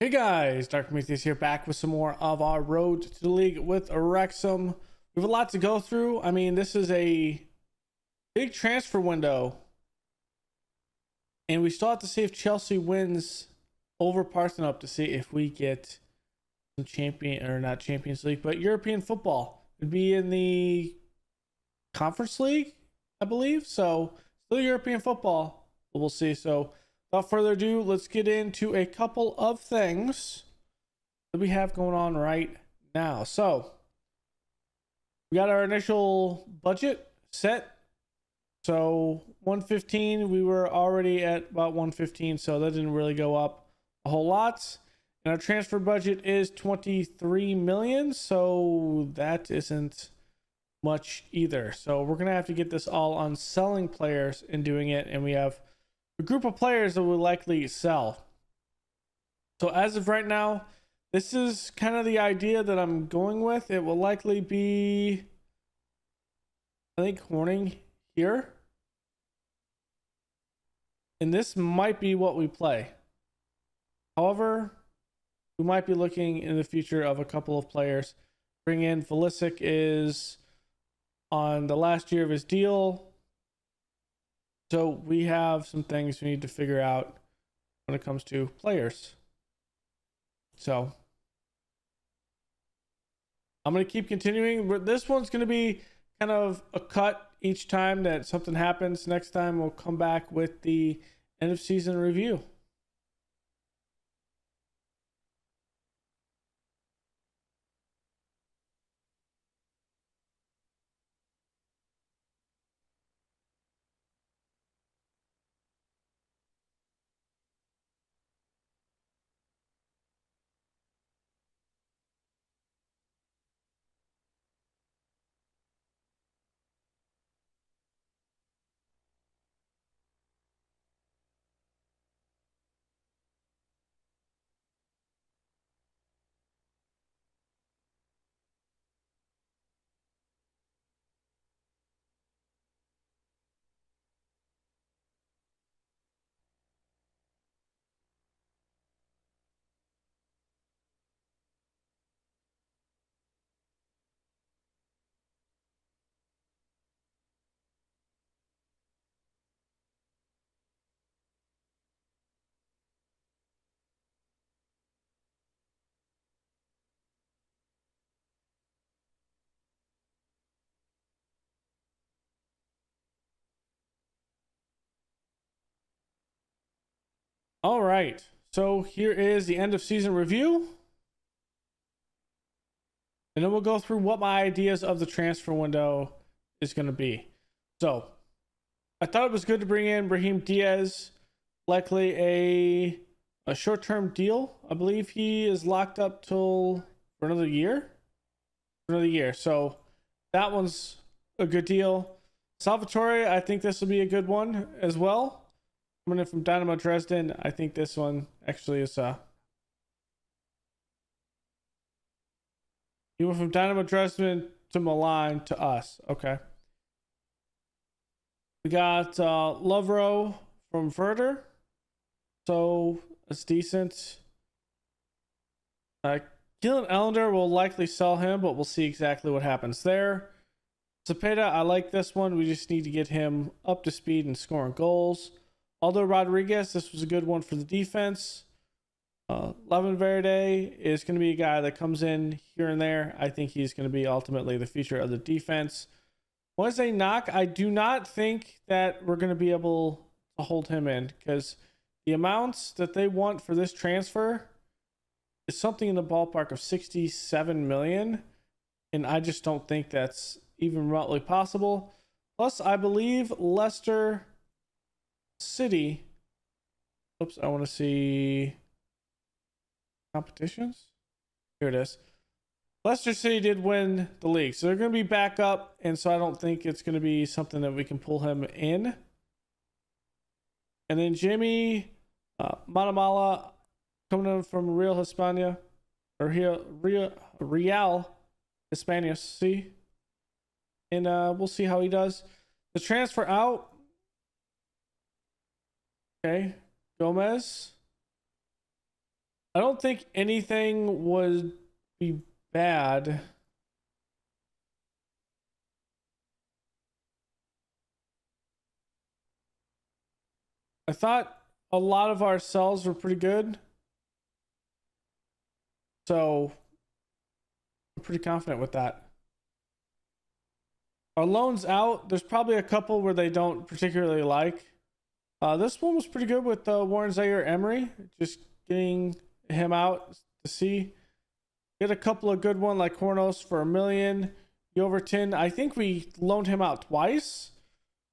Hey guys, Dark Prometheus here, back with some more of our Road to the League with Wrexham. We have a lot to go through. I mean, this is a big transfer window, and we still have to see if Chelsea wins over Parthenop to see if we get some not Champions League, but European football. It'd be in the Conference League, I believe. So still European football, but we'll see. So without further ado, let's get into a couple of things that we have going on right now. So we got our initial budget set. So 115, we were already at about 115, so that didn't really go up a whole lot. And our transfer budget is 23 million, so that isn't much either. So we're gonna have to get this all on selling players and doing it, and we have a group of players that will likely sell. So as of right now, this is kind of the idea that I'm going with. It will likely be, I think, Horning here, and this might be what we play. However, we might be looking in the future of a couple of players. Bring in Velisic is on the last year of his deal. So we have some things we need to figure out when it comes to players. So I'm going to keep continuing. This one's going to be kind of a cut each time that something happens. Next time we'll come back with the end of season review. All right. So here is the end of season review. And then we'll go through what my ideas of the transfer window is going to be. So I thought it was good to bring in Brahim Diaz, likely a short-term deal. I believe he is locked up till for another year. So that one's a good deal. Salvatore, I think this will be a good one as well. Coming in from Dynamo Dresden, I think this one actually is he went from Dynamo Dresden to Milan to us. Okay. We got Lovro from Werder. So it's decent. Keelan Ellender will likely sell him, but we'll see exactly what happens there. Cepeda, I like this one. We just need to get him up to speed and scoring goals. Aldo Rodriguez, this was a good one for the defense. Levin Verde is going to be a guy that comes in here and there. I think he's going to be ultimately the future of the defense. Wednesday knock, I do not think that we're going to be able to hold him in, because the amounts that they want for this transfer is something in the ballpark of 67 million, and I just don't think that's even remotely possible. Plus, I believe Leicester City, I want to see competitions. Here it is. Leicester City did win the league, so they're going to be back up, and so I don't think it's going to be something that we can pull him in. And then Jimmy Manamala, coming in from Real Hispania, or Real Hispania, see? And we'll see how he does. The transfer out, okay, Gomez. I don't think anything would be bad. I thought a lot of our sells were pretty good. So I'm pretty confident with that. Our loans out, there's probably a couple where they don't particularly like. This one was pretty good with Warren Zaire-Emery. Just getting him out to see. Get a couple of good ones like Hornos for $1 million. Overton, I think we loaned him out twice.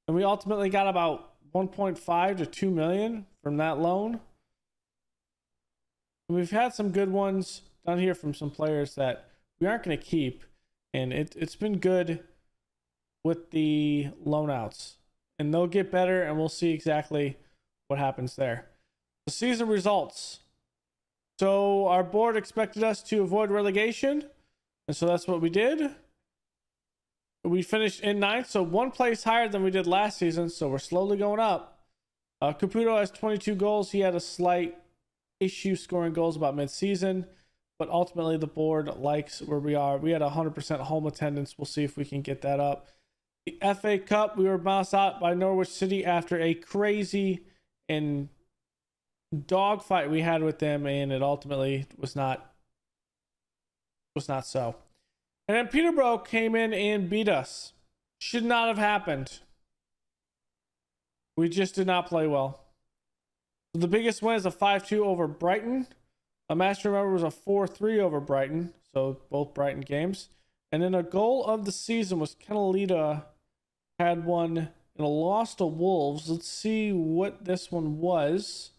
And we ultimately got about 1.5 to 2 million from that loan. And we've had some good ones down here from some players that we aren't going to keep. And it's been good with the loan outs. And they'll get better, and we'll see exactly what happens there. The season results. So our board expected us to avoid relegation, and so that's what we did. We finished in 9th, so 1 place higher than we did last season, so we're slowly going up. Caputo has 22 goals. He had a slight issue scoring goals about mid-season, but ultimately the board likes where we are. We had 100% home attendance. We'll see if we can get that up. The FA Cup, we were bounced out by Norwich City after a crazy and dogfight we had with them, and it ultimately was not so. And then Peterborough came in and beat us. Should not have happened. We just did not play well. So the biggest win is a 5-2 over Brighton. A match to remember was a 4-3 over Brighton. So both Brighton games. And then a goal of the season was Kenalita had one in a loss to Wolves. Let's see what this one was.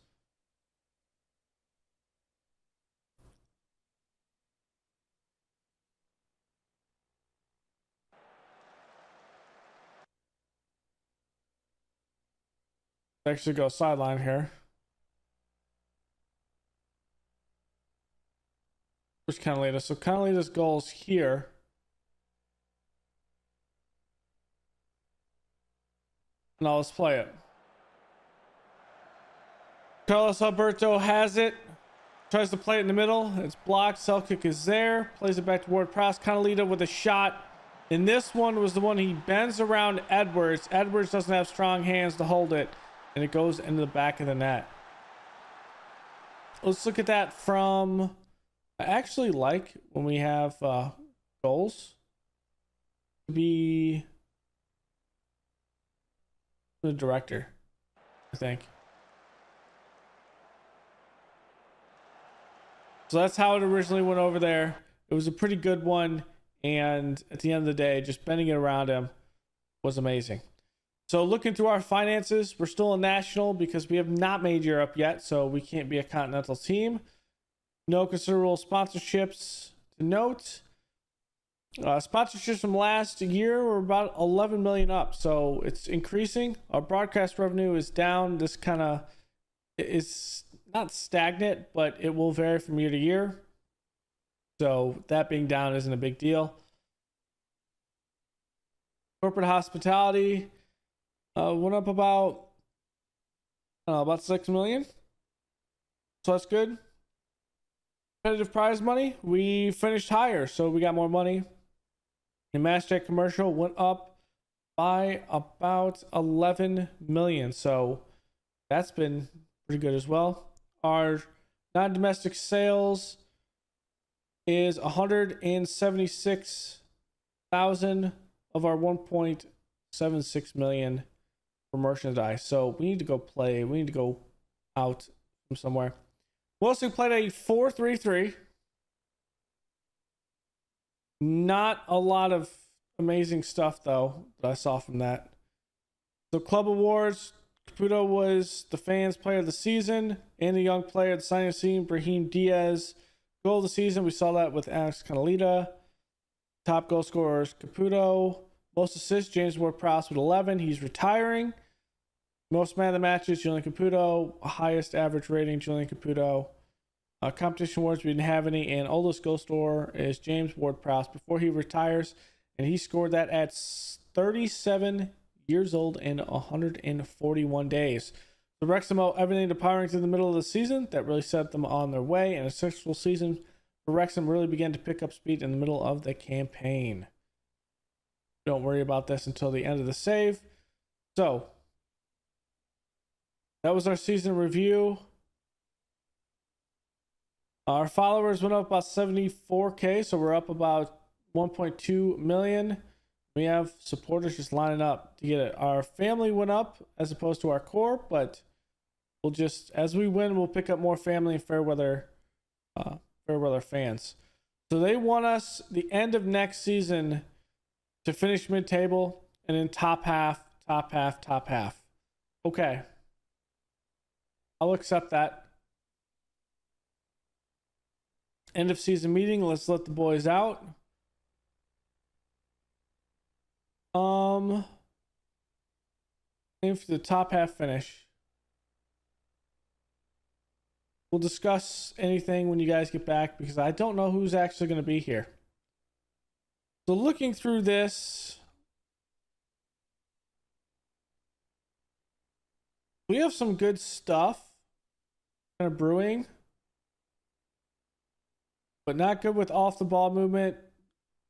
Actually go sideline here. Where's Canalita? So Canalita's goals here. Now let's play it. Carlos Alberto has it. Tries to play it in the middle. It's blocked. Selkirk is there. Plays it back toward Prowse. Canalita with a shot. And this one was the one he bends around Edwards. Edwards doesn't have strong hands to hold it. And it goes into the back of the net. Let's look at that from... I actually like when we have goals to be the director, I think. So that's how it originally went over there. It was a pretty good one. And at the end of the day, just bending it around him was amazing. So looking through our finances, we're still a national because we have not made Europe yet. So we can't be a continental team. No considerable sponsorships to note. Sponsorships from last year were about 11 million up. So it's increasing. Our broadcast revenue is down. This kind of is not stagnant, but it will vary from year to year. So that being down isn't a big deal. Corporate hospitality went up about 6 million. So that's good. Competitive prize money, we finished higher, so we got more money. The Mashtag commercial went up by about 11 million, so that's been pretty good as well. Our non-domestic sales is 176,000 of our 1.76 million for merchandise. So we need to go play. We need to go out from somewhere. We also played a 4-3-3. Not a lot of amazing stuff, though, that I saw from that. So club awards, Caputo was the fans player of the season and the young player of the signing scene, Brahim Diaz. Goal of the season, we saw that with Alex Canalita. Top goal scorers, Caputo. Most assists, James Ward-Prowse with 11. He's retiring. Most man of the matches, Julian Caputo. Highest average rating, Julian Caputo. Competition awards, we didn't have any. And oldest goal scorer is James Ward-Prowse before he retires. And he scored that at 37 years old and 141 days. The Wrexham owe everything to Pirates in the middle of the season. That really set them on their way, and a successful season for Wrexham really began to pick up speed in the middle of the campaign. Don't worry about this until the end of the save. So, that was our season review. Our followers went up about 74K, so we're up about 1.2 million. We have supporters just lining up to get it. Our family went up as opposed to our core, but we'll just, as we win, we'll pick up more family and fair weather fans. So they want us the end of next season to finish mid-table and in top half. Okay. I'll accept that. End of season meeting. Let's let the boys out. Aim for the top half finish. We'll discuss anything when you guys get back because I don't know who's actually going to be here. So looking through this, we have some good stuff kind of brewing, but not good with off the ball movement.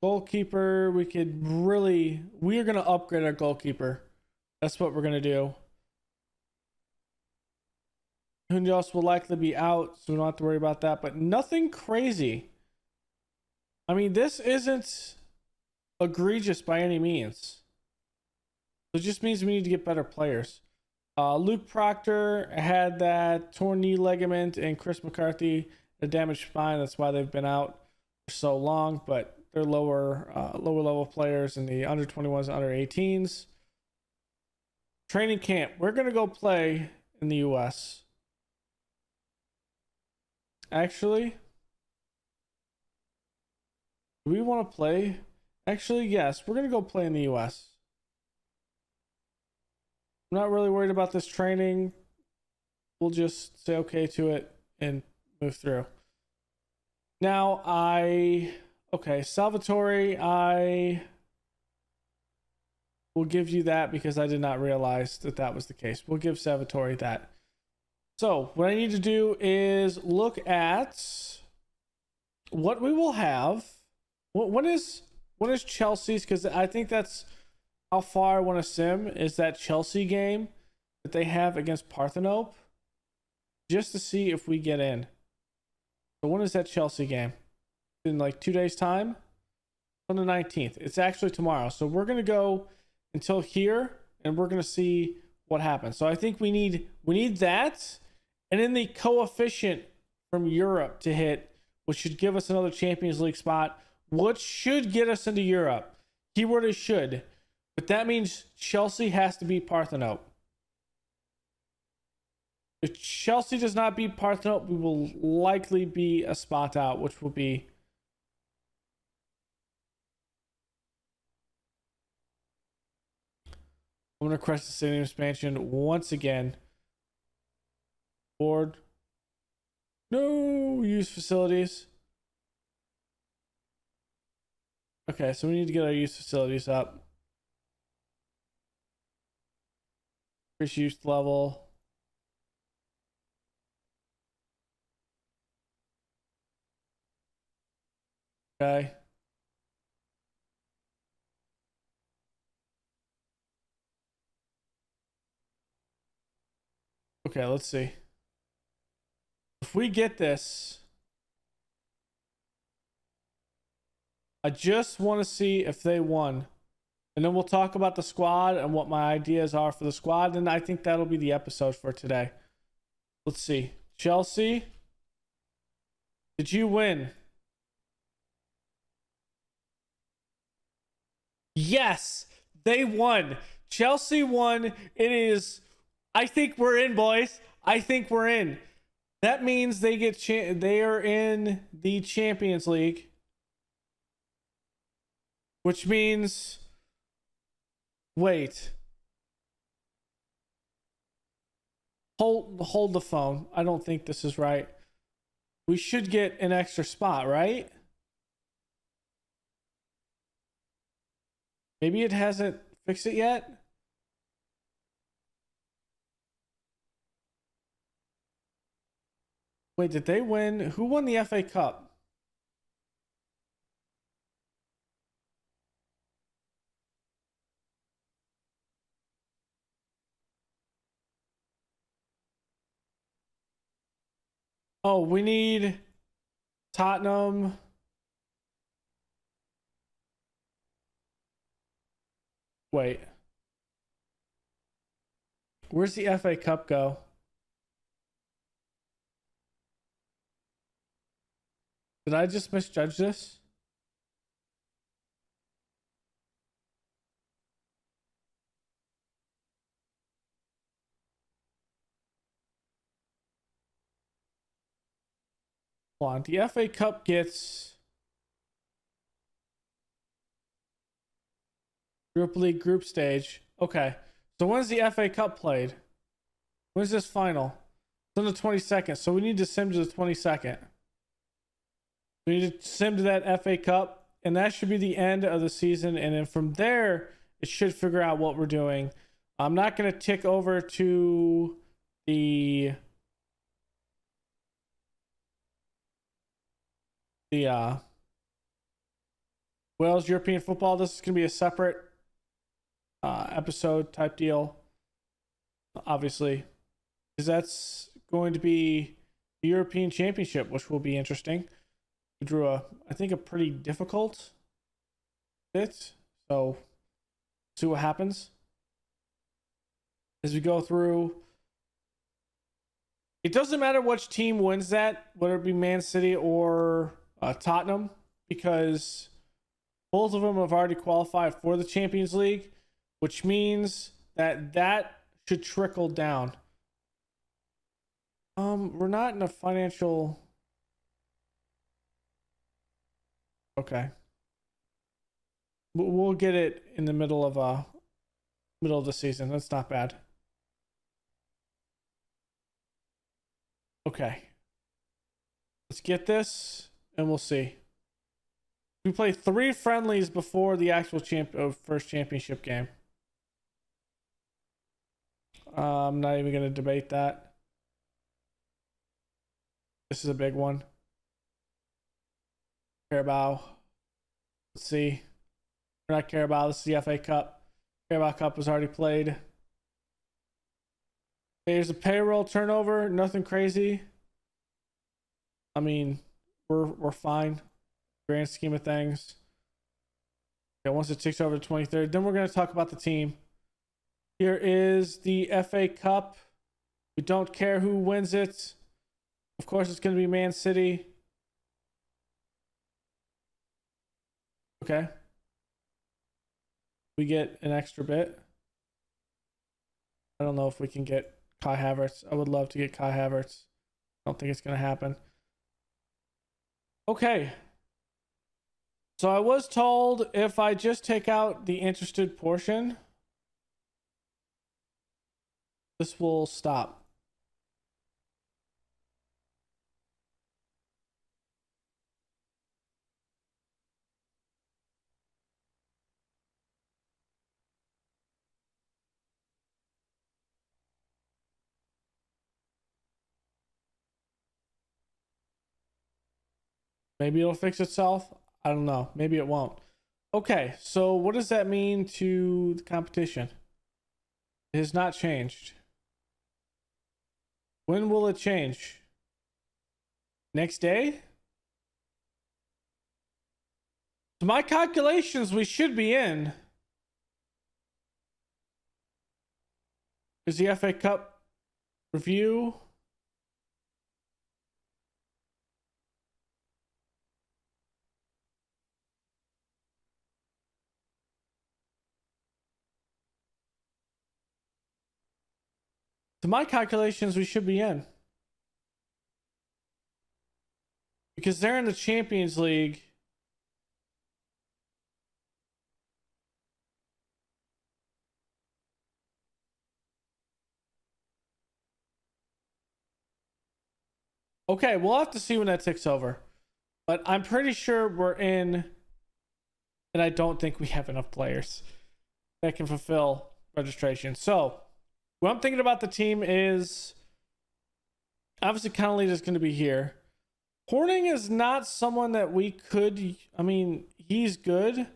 Goalkeeper, we are going to upgrade our goalkeeper. That's what we're going to do. Hundos will likely be out, so we don't have to worry about that, but nothing crazy. I mean, this isn't egregious by any means. It just means we need to get better players. Luke Proctor had that torn knee ligament, and Chris McCarthy a damaged spine. That's why they've been out for so long, but they're lower level players in the under 21s and under 18s. Training camp. We're going to go play in the US. Actually, do we want to play? Actually, yes, we're going to go play in the US. I'm not really worried about this training. We'll just say okay to it and move through. Now, Salvatore, I will give you that because I did not realize that was the case. We'll give Salvatore that. So, what I need to do is look at what we will have. What is Chelsea's? Because I think that's how far I want to sim is that Chelsea game that they have against Parthenope, just to see if we get in. So when is that Chelsea game? In like 2 days' time? On the 19th. It's actually tomorrow. So we're going to go until here and we're going to see what happens. So I think we need that and then the coefficient from Europe to hit, which should give us another Champions League spot, which should get us into Europe. Keyword is should. But that means Chelsea has to beat Parthenope. If Chelsea does not beat Parthenope, we will likely be a spot out, which will be I'm going to request the stadium expansion once again. Board. No use facilities. Okay, so we need to get our use facilities up. Increase use level. Okay. Okay, let's see. If we get this, I just want to see if they won. And then we'll talk about the squad and what my ideas are for the squad. And I think that'll be the episode for today. Let's see. Chelsea, did you win? Yes, they won. Chelsea won. It is, I think we're in, boys. I think we're in. That means they get they are in the Champions League, which means wait. Hold the phone. I don't think this is right. We should get an extra spot, right? Maybe it hasn't fixed it yet. Wait, did they win? Who won the FA Cup? Oh, we need Tottenham. Wait. Where's the FA Cup go? Did I just misjudge this? Hold on. The FA Cup gets Europa League group stage. Okay. So when's the FA Cup played? When's this final? It's on the 22nd. So we need to sim to the 22nd. We need to sim to that FA Cup. And that should be the end of the season. And then from there, it should figure out what we're doing. I'm not going to tick over to the Wales European football. This is going to be a separate episode type deal, obviously, because that's going to be the European Championship, which will be interesting. We drew I think a pretty difficult bit, so see what happens as we go through. It doesn't matter which team wins that, whether it be Man City or Tottenham, because both of them have already qualified for the Champions League, which means that should trickle down. We're not in a financial. Okay. We'll get it in the middle of the season. That's not bad. Okay. Let's get this and we'll see. We play 3 friendlies before the actual first championship game. I'm not even going to debate that. This is a big one. Carabao. Let's see. We're not Carabao. This is the FA Cup. Carabao Cup was already played. Here's a payroll turnover. Nothing crazy. I mean, we're fine. Grand scheme of things. Okay, once it ticks over to 23rd, then we're going to talk about the team. Here is the FA Cup. We don't care who wins it. Of course, it's going to be Man City. Okay. We get an extra bit. I don't know if we can get Kai Havertz. I would love to get Kai Havertz. I don't think it's going to happen. Okay. So I was told if I just take out the interested portion, this will stop. Maybe it'll fix itself. I don't know. Maybe it won't. Okay, so what does that mean to the competition? It has not changed. When will it change? Next day? To my calculations, we should be in. Is the FA Cup review? To my calculations, we should be in. Because they're in the Champions League. Okay, we'll have to see when that ticks over. But I'm pretty sure we're in. And I don't think we have enough players that can fulfill registration. So, what I'm thinking about the team is Obviously, Connolly is going to be here. Horning is not someone that we could. I mean, he's good,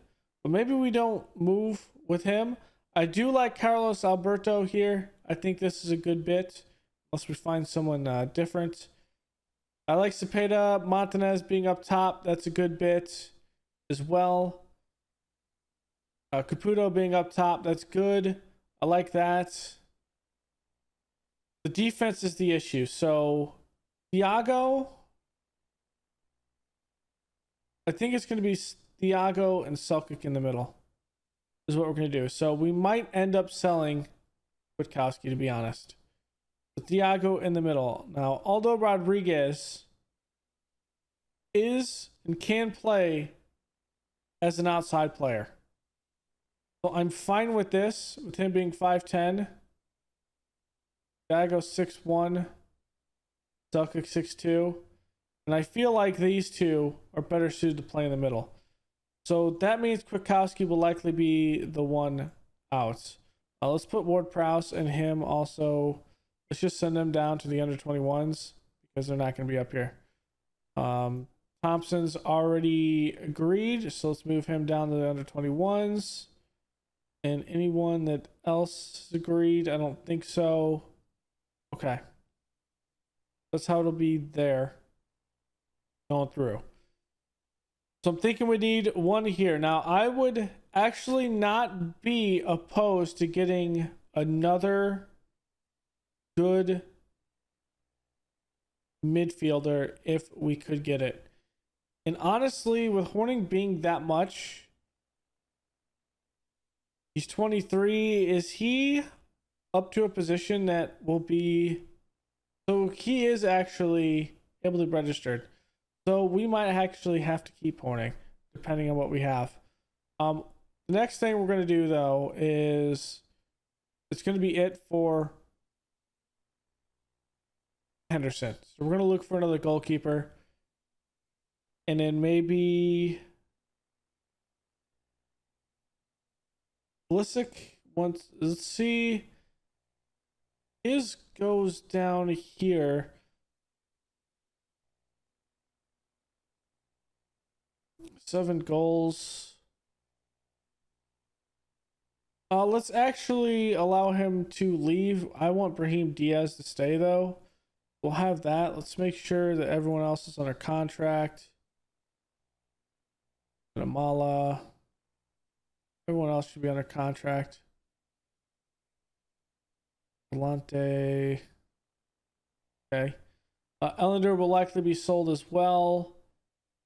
but maybe we don't move with him. I do like Carlos Alberto here. I think this is a good bit, unless we find someone different. I like Cepeda Montanez being up top. That's a good bit as well. Caputo being up top. That's good. I like that. The defense is the issue. So, Thiago. I think it's going to be Thiago and Selkirk in the middle. Is what we're going to do. So, we might end up selling Kwiatkowski, to be honest. So Thiago in the middle. Now, Aldo Rodriguez is and can play as an outside player. So I'm fine with this, with him being 5'10". Thiago 6'1". Selkirk 6'2". And I feel like these two are better suited to play in the middle. So that means Kwiatkowski will likely be the one out. Let's put Ward Prowse and him also. Let's just send them down to the under 21s because they're not going to be up here. Thompson's already agreed, so let's move him down to the under 21s. And anyone that else agreed, I don't think so. Okay. That's how it'll be there. Going through. So I'm thinking we need one here. Now, I would actually not be opposed to getting another good midfielder if we could get it. And honestly, with Horning being that much, he's 23. Is he up to a position that will be... So he is actually able to be registered. So we might actually have to keep Horning, depending on what we have. The next thing we're going to do, though, is it's going to be it for Henderson. So we're going to look for another goalkeeper. And then maybe Blisick wants... Let's see. His goes down here. Seven goals. Let's actually allow him to leave. I want Brahim Diaz to stay, though. We'll have that. Let's make sure that everyone else is under contract. Amala. Everyone else should be under contract. Volante. Okay. Ellender will likely be sold as well.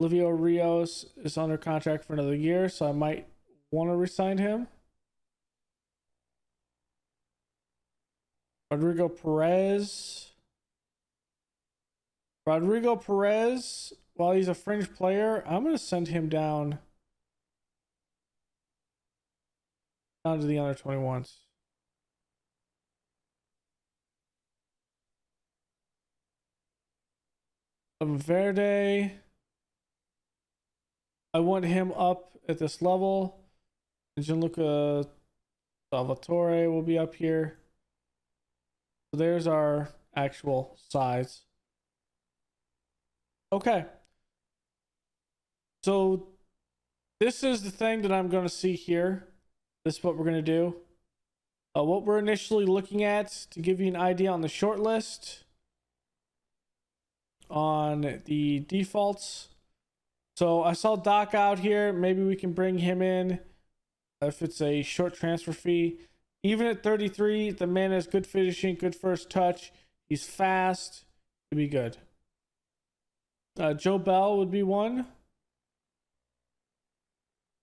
Livio Rios is under contract for another year, so I might want to resign him. Rodrigo Perez, while he's a fringe player, I'm going to send him down to the under 21s. Verde, I want him up at this level. Gianluca Salvatore will be up here. So there's our actual size. Okay. So this is the thing that I'm going to see here. This is what we're going to do. What we're initially looking at, to give you an idea on the short list, on the defaults. So I saw Doc out here. Maybe we can bring him in if it's a short transfer fee. Even at 33, the man has good finishing, good first touch. He's fast. He'll be good. Joe Bell would be one.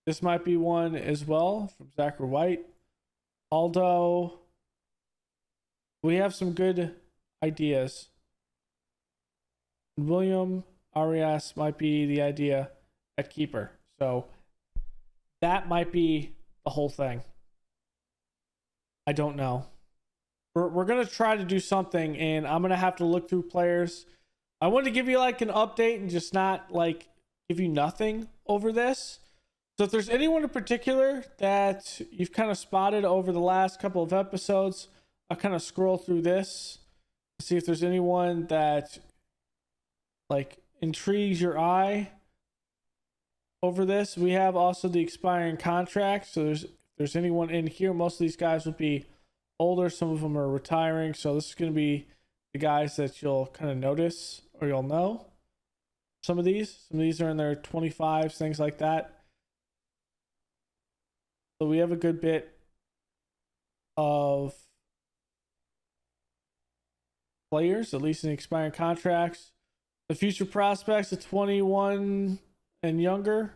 This might be one as well from Zachary White. Aldo. We have some good ideas. William Arias might be the idea at keeper. So that might be the whole thing. I don't know. We're going to try to do something, and I'm going to have to look through players. I wanted to give you like an update and just not like give you nothing over this. So if there's anyone in particular that you've kind of spotted over the last couple of episodes, I'll kind of scroll through this See if there's anyone that like intrigues your eye over this. We have also the expiring contracts. So there's anyone in here, most of these guys will be older. Some of them are retiring. So this is going to be the guys that you'll kind of notice or you'll know. Some of these are in their 25s, things like that. So we have a good bit of players, at least in expiring contracts. The future prospects, the 21 and younger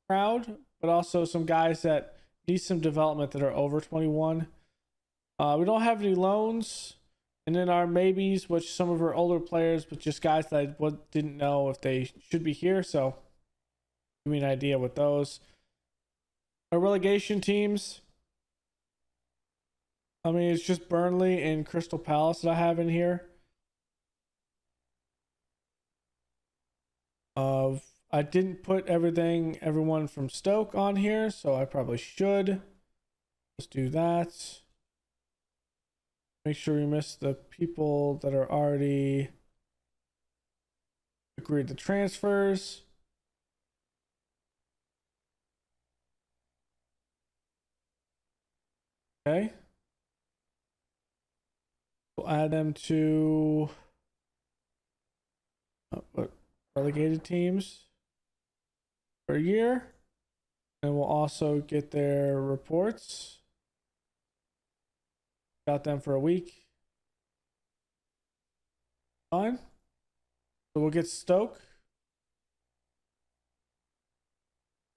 crowd, but also some guys that need some development that are over 21. We don't have any loans. And then our maybes, which some of our older players, but just guys that I didn't know if they should be here. So give me an idea with those. Our relegation teams. I mean, it's just Burnley and Crystal Palace that I have in here. I didn't put everyone from Stoke on here, so I probably should. Let's do that. Make sure we miss the people that are already agreed to transfers. Okay. We'll add them to relegated teams for a year. And we'll also get their reports. Got them for a week. Fine. So we'll get Stoke.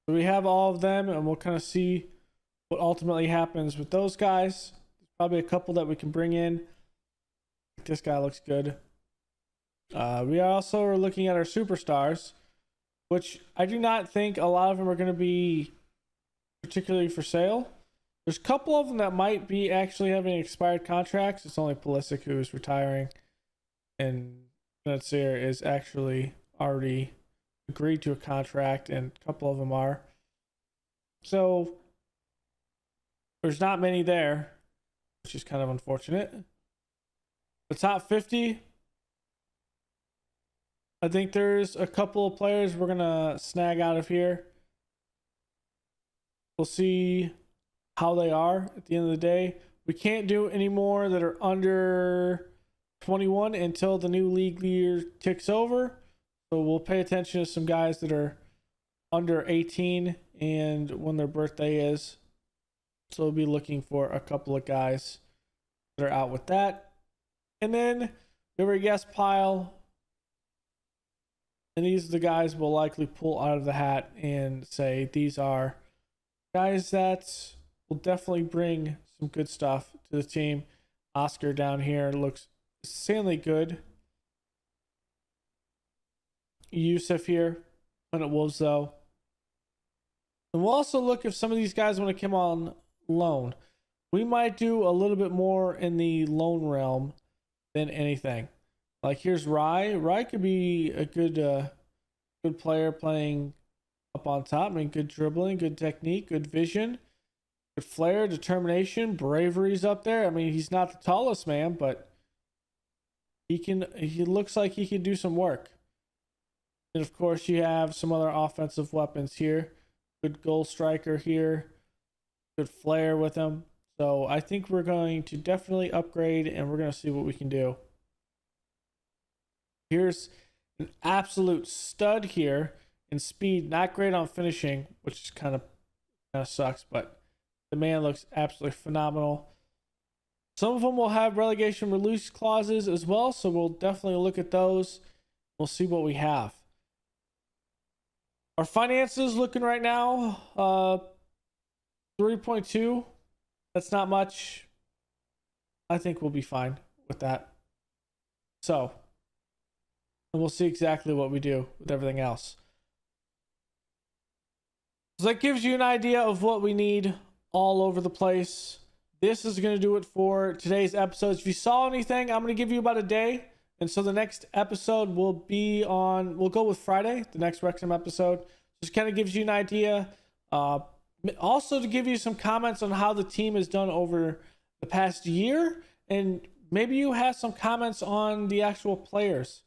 So we have all of them, and we'll kind of see what ultimately happens with those guys. There's probably a couple that we can bring in. This guy looks good. We also are looking at our superstars, which I do not think a lot of them are going to be particularly for sale. There's a couple of them that might be actually having expired contracts. It's only Pulisic who is retiring, and Benacer is actually already agreed to a contract, and a couple of them are. So there's not many there, which is kind of unfortunate. The top 50, I think there's a couple of players we're going to snag out of here. We'll see how they are at the end of the day. We can't do any more that are under 21 until the new league year ticks over. So we'll pay attention to some guys that are under 18 and when their birthday is. So we'll be looking for a couple of guys that are out with that. And then we have our guest pile. And these are the guys we'll likely pull out of the hat and say these are guys that will definitely bring some good stuff to the team. Oscar down here looks insanely good. Yusuf here, Planet Wolves though. And we'll also look if some of these guys want to come on loan. We might do a little bit more in the loan realm than anything. Like here's Rye. Rye could be a good player playing up on top. I mean, good dribbling, good technique, good vision, good flair, determination, bravery's up there. I mean, he's not the tallest man, but he looks like he can do some work. And of course, you have some other offensive weapons here. Good goal striker here. Good flair with him. So I think we're going to definitely upgrade, and we're going to see what we can do. Here's an absolute stud here in speed. Not great on finishing, which kind of sucks, but the man looks absolutely phenomenal. Some of them will have relegation release clauses as well, so we'll definitely look at those. We'll see what we have. Our finances looking right now, 3.2. That's not much. I think we'll be fine with that. So, and we'll see exactly what we do with everything else. So that gives you an idea of what we need all over the place. This is going to do it for today's episodes. If you saw anything, I'm going to give you about a day. And so the next episode will be on, we'll go with Friday, the next Wrexham episode. Just kind of gives you an idea. Also to give you some comments on how the team has done over the past year and maybe you have some comments on the actual players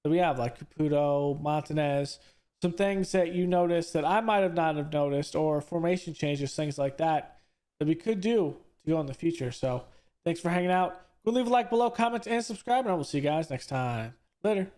that we have, like Caputo, Montanez, some things that you noticed that I might have not have noticed, or formation changes, things like that we could do to go in the future. So thanks for hanging out. Go leave a like below, comment, and subscribe, and I will see you guys next time. Later.